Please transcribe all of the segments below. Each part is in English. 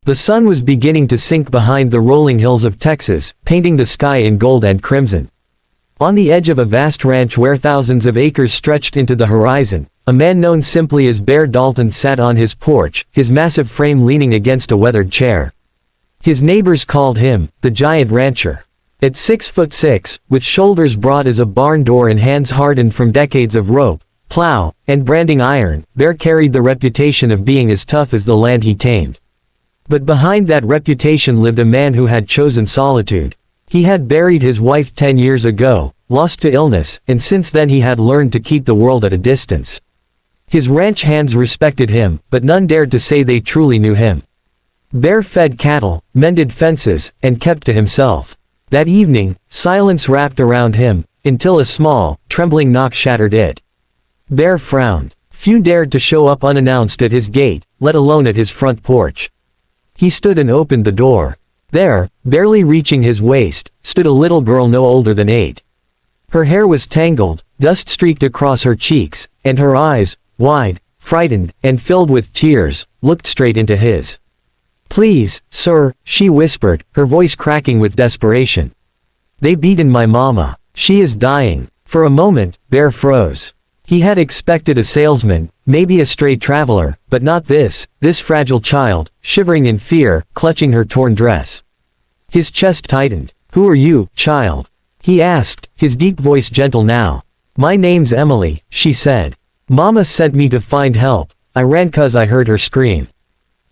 The sun was beginning to sink behind the rolling hills of Texas, painting the sky in gold and crimson. On the edge of a vast ranch where thousands of acres stretched into the horizon, a man known simply as Bear Dalton sat on his porch, his massive frame leaning against a weathered chair. His neighbors called him the Giant Rancher. At 6'6", with shoulders broad as a barn door and hands hardened from decades of rope, plow, and branding iron, Bear carried the reputation of being as tough as the land he tamed. But behind that reputation lived a man who had chosen solitude. He had buried his wife 10 years ago, lost to illness, and since then he had learned to keep the world at a distance. His ranch hands respected him, but none dared to say they truly knew him. Bear fed cattle, mended fences, and kept to himself. That evening, silence wrapped around him, until a small, trembling knock shattered it. Bear frowned. Few dared to show up unannounced at his gate, let alone at his front porch. He stood and opened the door. There, barely reaching his waist, stood a little girl no older than 8. Her hair was tangled, dust streaked across her cheeks, and her eyes, wide, frightened, and filled with tears, looked straight into his. "Please, sir," she whispered, her voice cracking with desperation. "They beaten my mama. She is dying." For a moment, Bear froze. He had expected a salesman, maybe a stray traveler, but not this fragile child, shivering in fear, clutching her torn dress. His chest tightened. "Who are you, child?" he asked, his deep voice gentle now. "My name's Emily," she said. "Mama sent me to find help. I ran 'cause I heard her scream.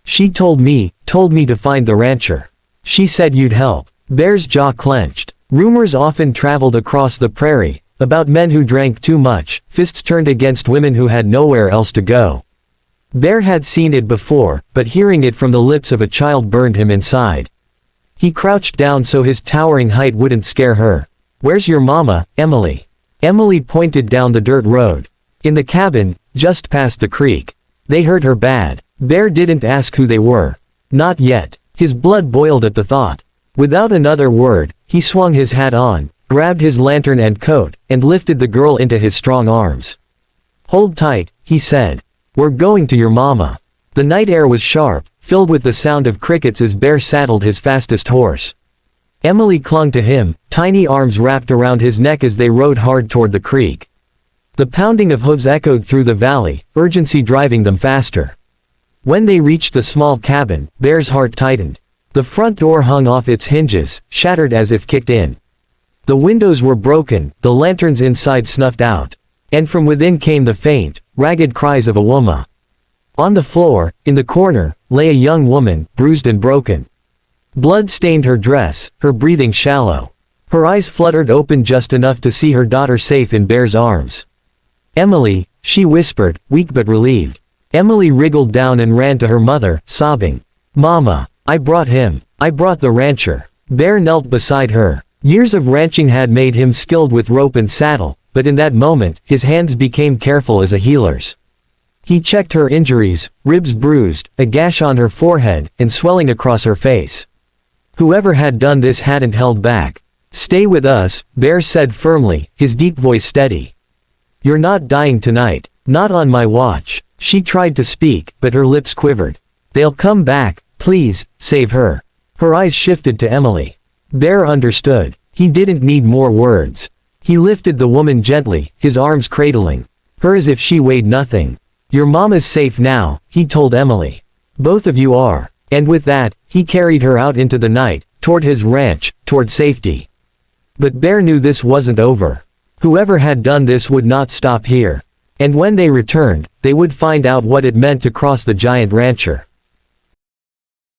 She told me to find the rancher. She said you'd help." Bear's jaw clenched. Rumors often traveled across the prairie, about men who drank too much, fists turned against women who had nowhere else to go. Bear had seen it before, but hearing it from the lips of a child burned him inside. He crouched down so his towering height wouldn't scare her. "Where's your mama, Emily?" Emily pointed down the dirt road. "In the cabin, just past the creek. They hurt her bad." Bear didn't ask who they were. Not yet. His blood boiled at the thought. Without another word, he swung his hat on, grabbed his lantern and coat, and lifted the girl into his strong arms. "Hold tight," he said. "We're going to your mama." The night air was sharp, filled with the sound of crickets as Bear saddled his fastest horse. Emily clung to him, tiny arms wrapped around his neck as they rode hard toward the creek. The pounding of hooves echoed through the valley, urgency driving them faster. When they reached the small cabin, Bear's heart tightened. The front door hung off its hinges, shattered as if kicked in. The windows were broken, the lanterns inside snuffed out. And from within came the faint, ragged cries of a woman. On the floor, in the corner, lay a young woman, bruised and broken. Blood stained her dress, her breathing shallow. Her eyes fluttered open just enough to see her daughter safe in Bear's arms. "Emily," she whispered, weak but relieved. Emily wriggled down and ran to her mother, sobbing. "Mama, I brought him. I brought the rancher." Bear knelt beside her. Years of ranching had made him skilled with rope and saddle, but in that moment, his hands became careful as a healer's. He checked her injuries, ribs bruised, a gash on her forehead, and swelling across her face. Whoever had done this hadn't held back. "Stay with us," Bear said firmly, his deep voice steady. "You're not dying tonight. Not on my watch." She tried to speak, but her lips quivered. "They'll come back. Please, save her." Her eyes shifted to Emily. Bear understood. He didn't need more words. He lifted the woman gently, his arms cradling her as if she weighed nothing. "Your mama's safe now," he told Emily. "Both of you are." And with that, he carried her out into the night, toward his ranch, toward safety. But Bear knew this wasn't over. Whoever had done this would not stop here. And when they returned, they would find out what it meant to cross the Giant Rancher.